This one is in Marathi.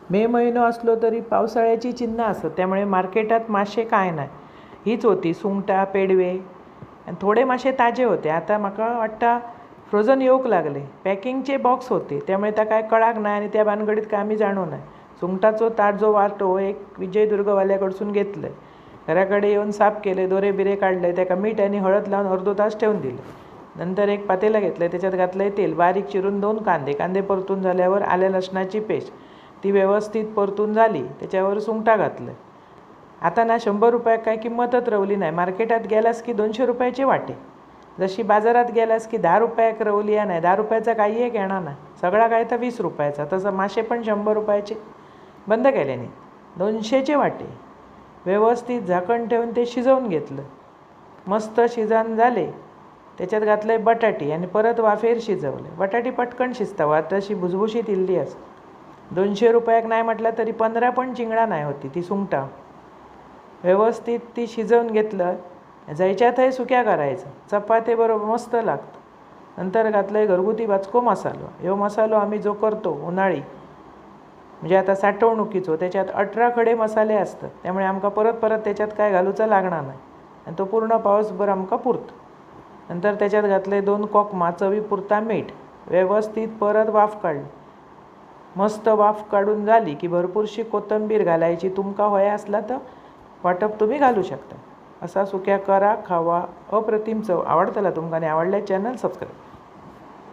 मे महिनो असलो तरी पावसाळ्याची चिन्ह असत, त्यामुळे मार्केटात मासे काय नाही हीच होती, सुंगटां पेडवे आणि थोडे मासे ताजे होते. आता म्हाका वाटतं फ्रोझन येवंक लागले. पॅकिंगचे बॉक्स होते, त्यामुळे त्या काय कळाक नाही आणि त्या भानगडीत काय आम्ही जाणू नाही. सुंगटाचो ताजो वाटो एक विजयदुर्गवाल्याकडसून घेतलं. घराकडे येऊन साफ केले, दोरे बिरे काढले, त्याका मीठ आणि हळद लावून अर्धो तास ठेवून दिले. नंतर एक पातेलं घेतलं, त्याच्यात घातलंय तेल, बारीक चिरून 2 कांदे परतून झाल्यावर आल्या लसणाची पेस्ट ती व्यवस्थित परतून झाली, त्याच्यावर सुंगटां घातलं. आता ना 100 रुपयाक काय किंमतच रवली नाही. मार्केटात गेलास की 200 रुपयाचे वाटे, जशी बाजारात गेलास की 10 रुपयाक रवली या नाही, 10 रुपयाचा काही एक येणार नाही, सगळा काय तर 20 रुपयाचा. तसं मासे पण 100 रुपयाचे बंद केल्याने 200चे वाटे. व्यवस्थित झाकण ठेवून ते शिजवून घेतलं. मस्त शिजन झाले, त्याच्यात घातले बटाटी आणि परत वाफेर शिजवले. बटाटी पटकन शिजतावं, तशी भुसभुशीत इल्ली असते. 200 रुपयाक नाही म्हटलं तरी 15 पण चिंगडा नाही होती ती सुंगटां. व्यवस्थित ती शिजवून घेतलं. जायच्या थंय सुक्या करायचं, चपाती बरोबर मस्त लागतं. नंतर घातलं घरगुती वाचको मसालो. ह्यो मसालो आम्ही जो करतो उन्हाळी, म्हणजे आता साठवणुकीचो, त्याच्यात 18 खडे मसाले असतात, त्यामुळे आमका परत त्याच्यात काय घालूचं लागणार नाही आणि तो पूर्ण पावसभर आमका पुरतो. नंतर त्याच्यात घातले 2 कोकमा, चवीपुरता मीठ. व्यवस्थित परत वाफ काढली. मस्त वाफ काढून झाली की भरपूरशी कोथिंबीर घालायची. तुमका होया असला तर वाटप तुम्ही घालू शकता. असा सुक्या करा, खावा, अप्रतिम चव. आवडतला तुमका आणि आवडल्या चॅनल सबस्क्राईब.